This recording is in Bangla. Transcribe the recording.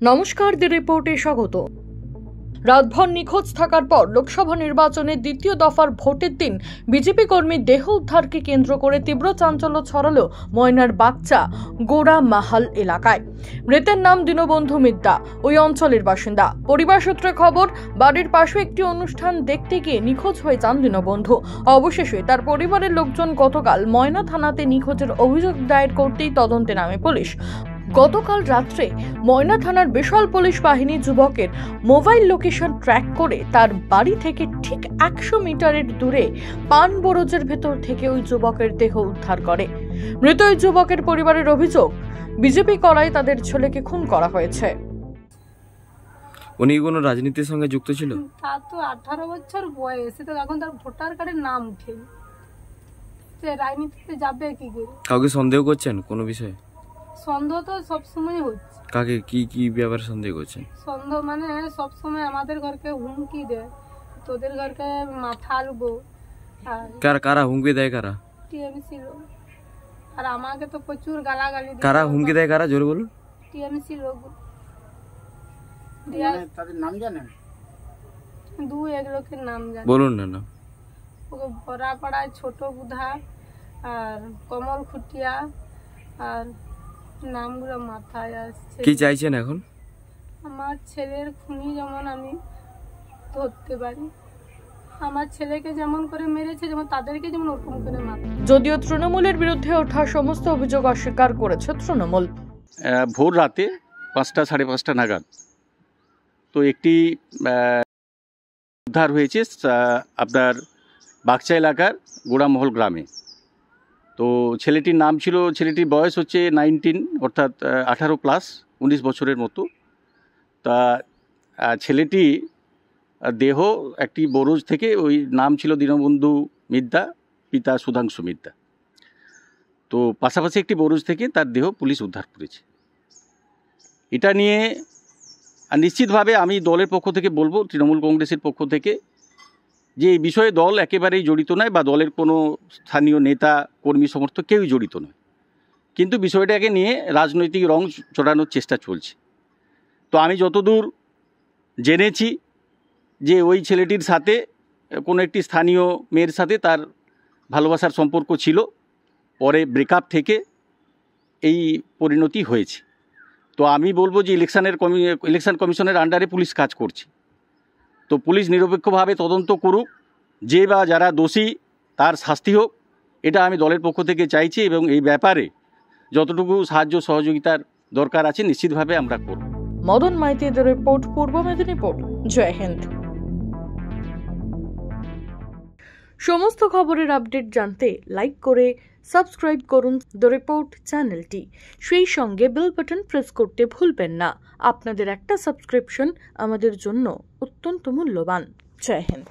নমস্কার, দি রিপোর্টে স্বাগত। রাতভর নিখোঁজ থাকার পর লোকসভা নির্বাচনের দ্বিতীয় দফার ভোটের দিন বিজেপি কর্মীর দেহ উদ্ধারকে কেন্দ্র করে তীব্র চাঞ্চল্য ছড়ালো ময়নার বাগচা গোড়া মাহাল এলাকায়। মৃতের নাম দীনবন্ধু মিদ্যা, ওই অঞ্চলের বাসিন্দা। পরিবার সূত্রে খবর, বাড়ির পাশে একটি অনুষ্ঠান দেখতে গিয়ে নিখোঁজ হয়ে যান দীনবন্ধু। অবশেষে তার পরিবারের লোকজন গতকাল ময়না থানাতে নিখোঁজের অভিযোগ দায়ের করতেই তদন্তে নামে পুলিশ। গতকাল রাত্রে ময়না থানার বিশাল পুলিশ বাহিনী যুবকের মোবাইল লোকেশন ট্র্যাক করে তার বাড়ি থেকে ঠিক 100 মিটারের দূরে পান বরজের ভেতর থেকে ওই যুবকের দেহ উদ্ধার করে। মৃত ওই যুবকের পরিবারের অভিযোগ, বিজেপি করায় তাদের ছেলেকে খুন করা হয়েছে। উনি কোনো রাজনীতির সঙ্গে যুক্ত ছিল? তার তো 18 বছর বয়স, তো এখন তার ভোটার কার্ডের নাম উঠেনি, সে রাজনীতিতে যাবে কি করে? কাউকে সন্দেহ করছেন কোনো বিষয়ে? সন্দেহ তো সবসময় হচ্ছে। কাকে কি ব্যাপারে সন্দেহ করছেন? সন্দেহ মানে সবসময় আমাদের ঘরকে হুমকি দেয়, তোদের ঘরকে মাথা আলবো। কারা হুমকি দেয়? কারা? টিএমসি লোক। আর আমাকে তো প্রচুর গালাগালি দেয়। কারা হুমকি দেয়? কারা জোরে বলুন। টিএমসি লোক। তাদের নাম জানেন? এক লোকের নাম জানেন? বলুন না। ওকে বড়াপাড়ায় ছোট বুধা আর কমল খুটিয়া, আর নামগুলো মাথায় আসছে। কি চাইছেন এখন? আমার ছেলের খুনি যেমন আমি ধরতে পারি, আমার ছেলেকে যেমন করে মেরেছে যেমন তাদেরকে যেমন ওরকম করে মারে। যদিও তৃণমূলের বিরুদ্ধে ওঠা সমস্ত অভিযোগ অস্বীকার করেছে তৃণমূল। ভোর রাতে 5টা সাড়ে 5টা নাগাদ তো একটি উদ্ধার হয়েছে আপনার বাগচা এলাকার গোড়ামহল গ্রামে। তো ছেলেটির নাম ছিল, ছেলেটির বয়স হচ্ছে 19, অর্থাৎ 18+, 19 বছরের মতো। তা ছেলেটি দেহ একটি বরজ থেকে, ওই নাম ছিল দীনবন্ধু মিদ্যা, পিতা সুধাংশু মিদ্যা। তো পাশাপাশি একটি বরজ থেকে তার দেহ পুলিশ উদ্ধার করেছে। এটা নিয়ে নিশ্চিতভাবে আমি দলের পক্ষ থেকে বলবো, তৃণমূল কংগ্রেসের পক্ষ থেকে, যে এই বিষয়ে দল একেবারেই জড়িত নয়, বা দলের কোনো স্থানীয় নেতা কর্মী সমর্থক কেউই জড়িত নয়। কিন্তু বিষয়টাকে নিয়ে রাজনৈতিক রং চড়ানোর চেষ্টা চলছে। তো আমি যতদূর জেনেছি যে ওই ছেলেটির সাথে কোনো একটি স্থানীয় মেয়ের সাথে তার ভালোবাসার সম্পর্ক ছিল, পরে ব্রেকআপ থেকে এই পরিণতি হয়েছে। তো আমি বলবো যে ইলেকশন কমিশনের আন্ডারে পুলিশ কাজ করছে, তো পুলিশ নিরপেক্ষভাবে তদন্ত করুক, যে বা যারা দোষী তার শাস্তি হোক, এটা আমি দলের পক্ষ থেকে চাইছি। এবং এই ব্যাপারে যতটুকু সাহায্য সহযোগিতার দরকার আছে নিশ্চিতভাবে আমরা করব। মদন মাইতিদের রিপোর্ট, পূর্ব মেদিনীপুর। জয় হিন্দ। সমস্ত খবরের আপডেট জানতে লাইক করে সাবস্ক্রাইব করুন দ্য রিপোর্ট চ্যানেলটি। সেই সঙ্গে বেল বাটন প্রেস করতে ভুলবেন না। আপনাদের একটা সাবস্ক্রিপশন আমাদের জন্য অত্যন্ত মূল্যবান। জয় হিন্দ।